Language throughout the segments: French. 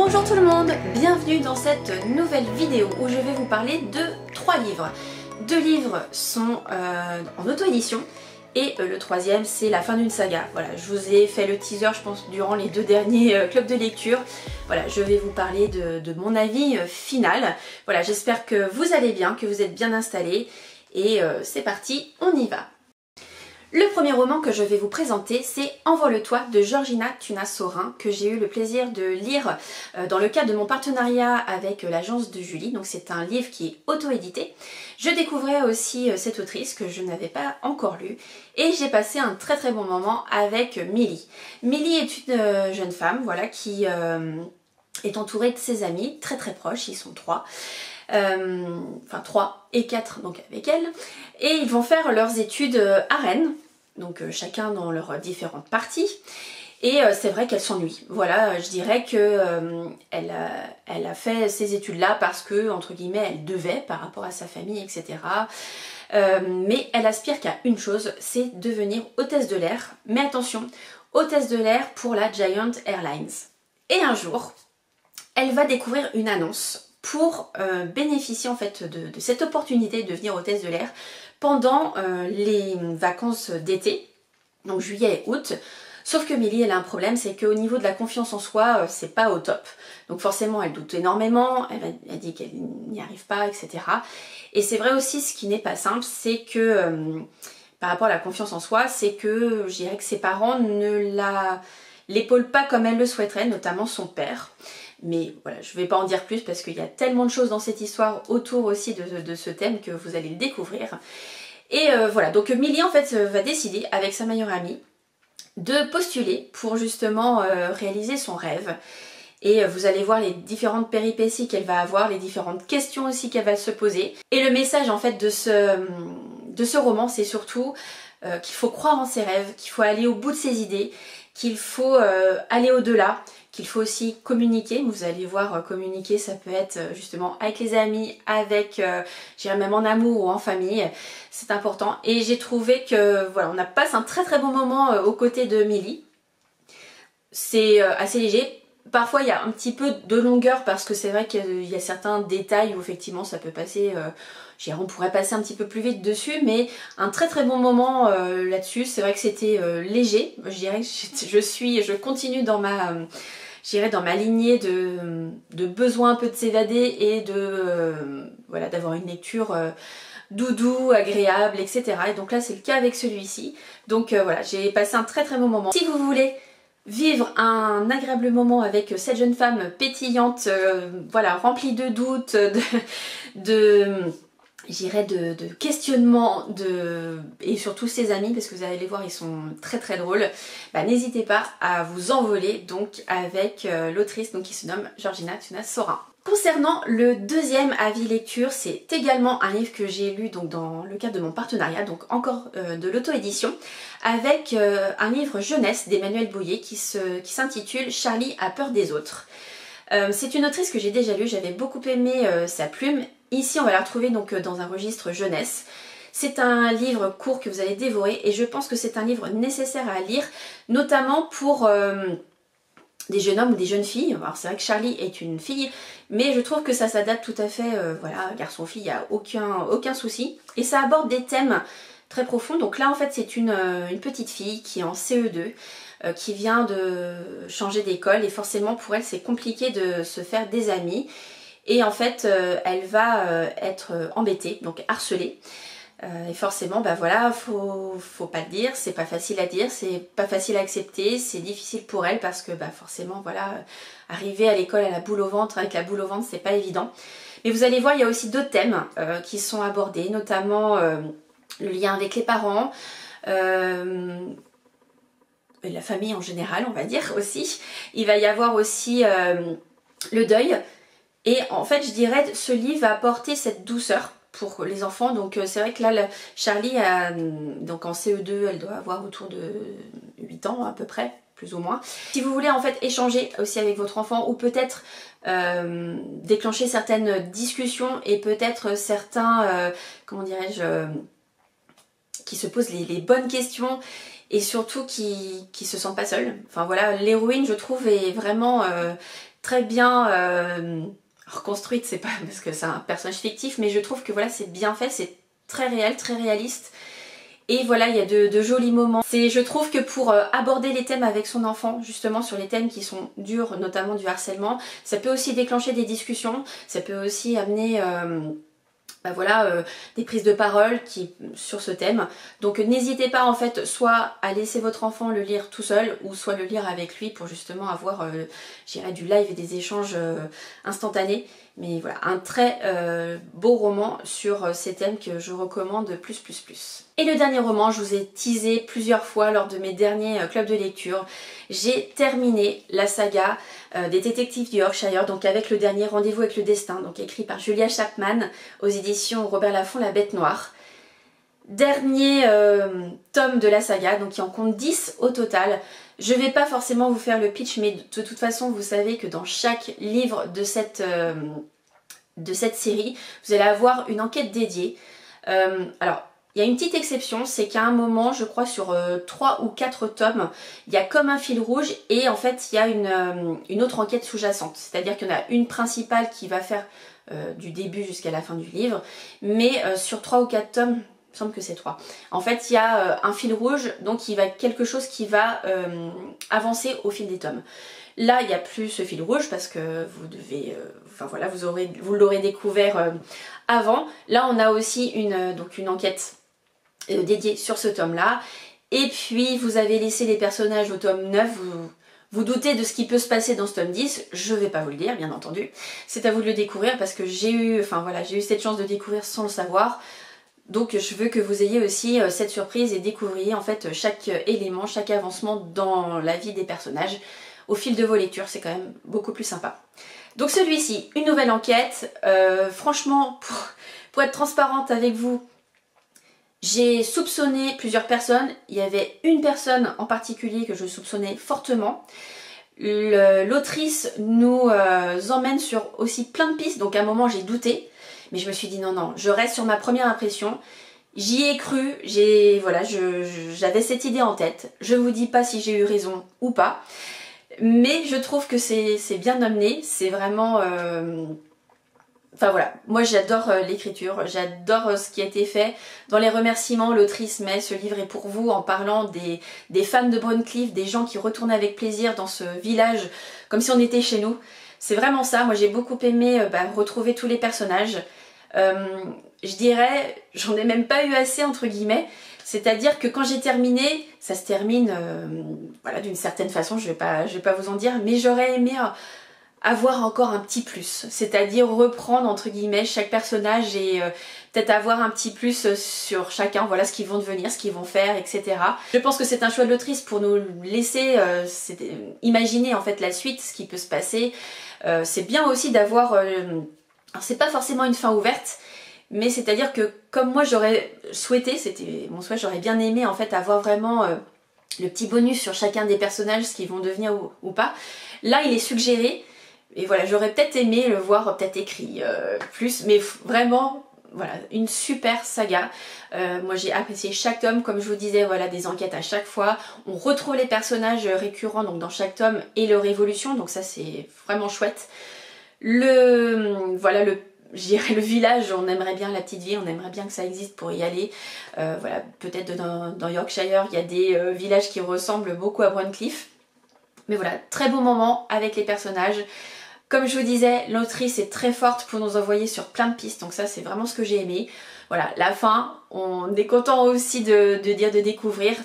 Bonjour tout le monde, bienvenue dans cette nouvelle vidéo où je vais vous parler de 3 livres. 2 livres sont en auto-édition et le troisième c'est la fin d'une saga. Voilà, je vous ai fait le teaser je pense durant les 2 derniers clubs de lecture. Voilà, je vais vous parler de mon avis final. Voilà, j'espère que vous allez bien, que vous êtes bien installés et c'est parti, on y va. Le premier roman que je vais vous présenter, c'est Envole-toi de Georgina Tunas-Saurin, que j'ai eu le plaisir de lire dans le cadre de mon partenariat avec l'agence de Julie. Donc c'est un livre qui est auto-édité. Je découvrais aussi cette autrice que je n'avais pas encore lue et j'ai passé un très bon moment avec Milly. Milly est une jeune femme, voilà, qui est entourée de ses amis très proches, ils sont 3. Enfin 3 et 4 donc avec elle, et ils vont faire leurs études à Rennes, donc chacun dans leurs différentes parties, et c'est vrai qu'elle s'ennuie. Voilà, je dirais que elle a fait ces études là parce que entre guillemets elle devait par rapport à sa famille, etc. Mais elle aspire qu'à une chose, c'est devenir hôtesse de l'air, mais attention, hôtesse de l'air pour la Giant Airlines. Et un jour elle va découvrir une annonce pour bénéficier en fait de cette opportunité de devenir hôtesse de l'air pendant les vacances d'été, donc juillet et août. Sauf que Milly, elle a un problème, c'est qu'au niveau de la confiance en soi, c'est pas au top. Donc forcément, elle doute énormément, elle dit qu'elle n'y arrive pas, etc. Et c'est vrai aussi, ce qui n'est pas simple, c'est que par rapport à la confiance en soi, c'est que je dirais que ses parents ne l'épaulent pas comme elle le souhaiterait, notamment son père. Mais voilà, je ne vais pas en dire plus parce qu'il y a tellement de choses dans cette histoire autour aussi de ce thème que vous allez le découvrir. Et voilà, donc Milly en fait va décider avec sa meilleure amie de postuler pour justement réaliser son rêve. Et vous allez voir les différentes péripéties qu'elle va avoir, les différentes questions aussi qu'elle va se poser. Et le message en fait de ce roman, c'est surtout qu'il faut croire en ses rêves, qu'il faut aller au bout de ses idées, qu'il faut aller au-delà, qu'il faut aussi communiquer. Vous allez voir, communiquer ça peut être justement avec les amis, avec, je dirais même en amour ou en famille, c'est important. Et j'ai trouvé que voilà, on passe un très bon moment aux côtés de Milly. C'est assez léger. Parfois il y a un petit peu de longueur parce que c'est vrai qu'il y a certains détails où effectivement ça peut passer, on pourrait passer un petit peu plus vite dessus, mais un très bon moment là-dessus. C'est vrai que c'était léger, je dirais que je continue dans ma, dans ma lignée de besoin un peu de s'évader et de voilà, d'avoir une lecture doudou, agréable, etc. Et donc là c'est le cas avec celui-ci. Donc voilà, j'ai passé un très bon moment. Si vous voulez vivre un agréable moment avec cette jeune femme pétillante, voilà, remplie de doutes, de questionnements, et surtout ses amis, parce que vous allez les voir, ils sont très drôles. Bah, n'hésitez pas à vous envoler donc avec l'autrice qui se nomme Georgina Tunas-Saurin. Concernant le deuxième avis lecture, c'est également un livre que j'ai lu donc dans le cadre de mon partenariat, donc encore de l'auto-édition, avec un livre jeunesse d'Emmanuelle Boyer qui s'intitule Charlie a peur des autres. C'est une autrice que j'ai déjà lue, j'avais beaucoup aimé sa plume. Ici on va la retrouver donc dans un registre jeunesse. C'est un livre court que vous allez dévorer et je pense que c'est un livre nécessaire à lire, notamment pour des jeunes hommes ou des jeunes filles. Alors c'est vrai que Charlie est une fille, mais je trouve que ça s'adapte tout à fait, voilà, garçon-fille, il n'y a aucun souci. Et ça aborde des thèmes très profonds. Donc là en fait c'est une petite fille qui est en CE2, qui vient de changer d'école et forcément pour elle c'est compliqué de se faire des amis. Et en fait elle va être embêtée, donc harcelée. Et forcément, bah voilà, faut pas le dire, c'est pas facile à dire, c'est pas facile à accepter, c'est difficile pour elle parce que bah forcément, voilà, arriver à l'école à la boule au ventre, avec la boule au ventre, c'est pas évident. Mais vous allez voir, il y a aussi d'autres thèmes qui sont abordés, notamment le lien avec les parents, et la famille en général, on va dire aussi. Il va y avoir aussi le deuil. Et en fait, je dirais, ce livre va apporter cette douceur pour les enfants. Donc c'est vrai que là Charlie donc en CE2 elle doit avoir autour de 8 ans à peu près, plus ou moins. Si vous voulez en fait échanger aussi avec votre enfant ou peut-être déclencher certaines discussions et peut-être certains comment dirais-je qui se posent les bonnes questions et surtout qui se sentent pas seuls. Enfin voilà, l'héroïne je trouve est vraiment très bien reconstruite, c'est pas parce que c'est un personnage fictif, mais je trouve que voilà, c'est bien fait, c'est très réel, très réaliste. Et voilà, il y a de jolis moments. Je trouve que pour aborder les thèmes avec son enfant, justement sur les thèmes qui sont durs, notamment du harcèlement, ça peut aussi déclencher des discussions, ça peut aussi amener des prises de parole sur ce thème. Donc n'hésitez pas en fait soit à laisser votre enfant le lire tout seul ou soit le lire avec lui pour justement avoir du live et des échanges instantanés. Mais voilà, un très beau roman sur ces thèmes que je recommande plus. Et le dernier roman, je vous ai teasé plusieurs fois lors de mes derniers clubs de lecture. J'ai terminé la saga des détectives du Yorkshire, donc avec le dernier Rendez-vous avec le destin, donc écrit par Julia Chapman aux éditions Robert Laffont, La Bête Noire. Dernier tome de la saga, donc il en compte 10 au total. Je vais pas forcément vous faire le pitch, mais de toute façon vous savez que dans chaque livre de cette série, vous allez avoir une enquête dédiée. Alors, il y a une petite exception, c'est qu'à un moment, je crois sur 3 ou 4 tomes, il y a comme un fil rouge et en fait il y a une autre enquête sous-jacente. C'est-à-dire qu'il y en a une principale qui va faire du début jusqu'à la fin du livre, mais sur 3 ou 4 tomes, il me semble que c'est 3. En fait, il y a un fil rouge, donc il va quelque chose qui va avancer au fil des tomes. Là, il n'y a plus ce fil rouge parce que vous devez, vous l'aurez découvert avant. Là, on a aussi une enquête dédiée sur ce tome-là. Et puis, vous avez laissé les personnages au tome 9. Vous doutez de ce qui peut se passer dans ce tome 10. Je ne vais pas vous le dire, bien entendu. C'est à vous de le découvrir parce que j'ai eu cette chance de découvrir sans le savoir. Donc je veux que vous ayez aussi cette surprise et découvriez en fait chaque élément, chaque avancement dans la vie des personnages au fil de vos lectures, c'est quand même beaucoup plus sympa. Donc celui-ci, une nouvelle enquête. Franchement, pour être transparente avec vous, j'ai soupçonné plusieurs personnes. Il y avait une personne en particulier que je soupçonnais fortement. L'autrice nous emmène sur aussi plein de pistes, donc à un moment j'ai douté. Mais je me suis dit non, je reste sur ma première impression. J'y ai cru, j'avais cette idée en tête. Je vous dis pas si j'ai eu raison ou pas. Mais je trouve que c'est bien amené. C'est vraiment... moi j'adore l'écriture, j'adore ce qui a été fait. Dans les remerciements, l'autrice met ce livre est pour vous en parlant des fans de Brunncliffe, des gens qui retournent avec plaisir dans ce village comme si on était chez nous. C'est vraiment ça, moi j'ai beaucoup aimé retrouver tous les personnages. Je dirais, j'en ai même pas eu assez entre guillemets, c'est-à-dire que quand j'ai terminé, ça se termine d'une certaine façon, je vais pas vous en dire, mais j'aurais aimé avoir encore un petit plus, c'est-à-dire reprendre entre guillemets chaque personnage et peut-être avoir un petit plus sur chacun, voilà ce qu'ils vont devenir, ce qu'ils vont faire, etc. Je pense que c'est un choix de l'autrice pour nous laisser imaginer en fait la suite, ce qui peut se passer. C'est bien aussi d'avoir... alors c'est pas forcément une fin ouverte, mais c'est-à-dire que comme moi j'aurais souhaité, c'était mon souhait, j'aurais bien aimé en fait avoir vraiment le petit bonus sur chacun des personnages, ce qu'ils vont devenir ou pas. Là il est suggéré, et voilà, j'aurais peut-être aimé le voir peut-être écrit plus, mais vraiment... Voilà, une super saga. Moi j'ai apprécié chaque tome, comme je vous disais, voilà, des enquêtes à chaque fois. On retrouve les personnages récurrents donc dans chaque tome et leur évolution, donc ça c'est vraiment chouette. Je dirais le village, on aimerait bien la petite ville, on aimerait bien que ça existe pour y aller. Peut-être dans Yorkshire, il y a des villages qui ressemblent beaucoup à Brunncliffe. Mais voilà, très beau moment avec les personnages. Comme je vous disais, l'autrice est très forte pour nous envoyer sur plein de pistes, donc ça c'est vraiment ce que j'ai aimé. Voilà, la fin, on est content aussi de découvrir.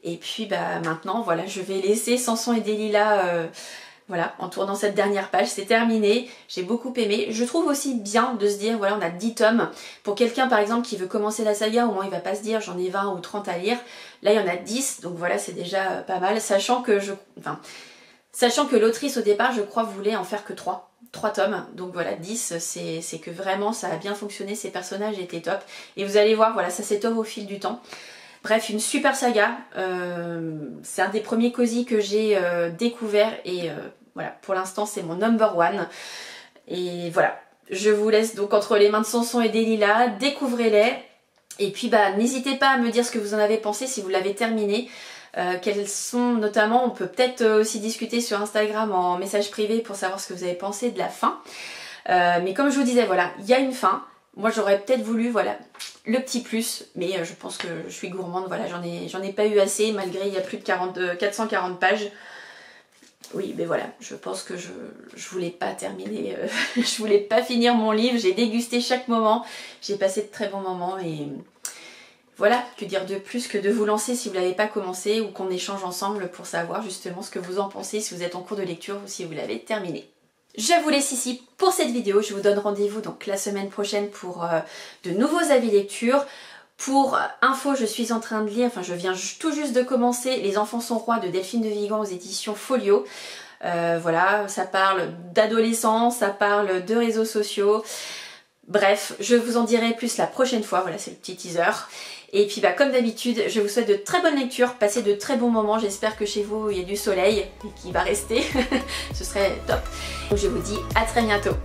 Et puis maintenant, voilà, je vais laisser Samson et Delilah en tournant cette dernière page, c'est terminé. J'ai beaucoup aimé. Je trouve aussi bien de se dire, voilà, on a 10 tomes. Pour quelqu'un par exemple qui veut commencer la saga, au moins il va pas se dire j'en ai 20 ou 30 à lire. Là il y en a 10, donc voilà, c'est déjà pas mal, sachant que l'autrice au départ, je crois, voulait en faire que 3 tomes. Donc voilà, 10, c'est que vraiment ça a bien fonctionné, ces personnages étaient top. Et vous allez voir, voilà, ça s'étoffe au fil du temps. Bref, une super saga. C'est un des premiers cosy que j'ai découvert. Et voilà, pour l'instant, c'est mon number one. Et voilà, je vous laisse donc entre les mains de Samson et Delilah. Découvrez-les. Et puis n'hésitez pas à me dire ce que vous en avez pensé si vous l'avez terminé. quelles sont notamment, on peut peut-être aussi discuter sur Instagram en message privé pour savoir ce que vous avez pensé de la fin. Mais comme je vous disais, voilà, il y a une fin. Moi j'aurais peut-être voulu, voilà, le petit plus, mais je pense que je suis gourmande, voilà, j'en ai pas eu assez, malgré il y a plus de 440 pages. Oui, mais voilà, je pense que je voulais pas terminer, je voulais pas finir mon livre, j'ai dégusté chaque moment, j'ai passé de très bons moments et voilà, que dire de plus que de vous lancer si vous l'avez pas commencé ou qu'on échange ensemble pour savoir justement ce que vous en pensez, si vous êtes en cours de lecture ou si vous l'avez terminé. Je vous laisse ici pour cette vidéo, je vous donne rendez-vous donc la semaine prochaine pour de nouveaux avis lecture. Pour info, je suis en train de lire, enfin je viens tout juste de commencer Les enfants sont rois de Delphine de Vigan aux éditions Folio. Voilà, ça parle d'adolescence, ça parle de réseaux sociaux. Bref, je vous en dirai plus la prochaine fois, voilà c'est le petit teaser. Et puis bah, comme d'habitude, je vous souhaite de très bonnes lectures, passez de très bons moments, j'espère que chez vous il y a du soleil et qu'il va rester, ce serait top. Donc je vous dis à très bientôt.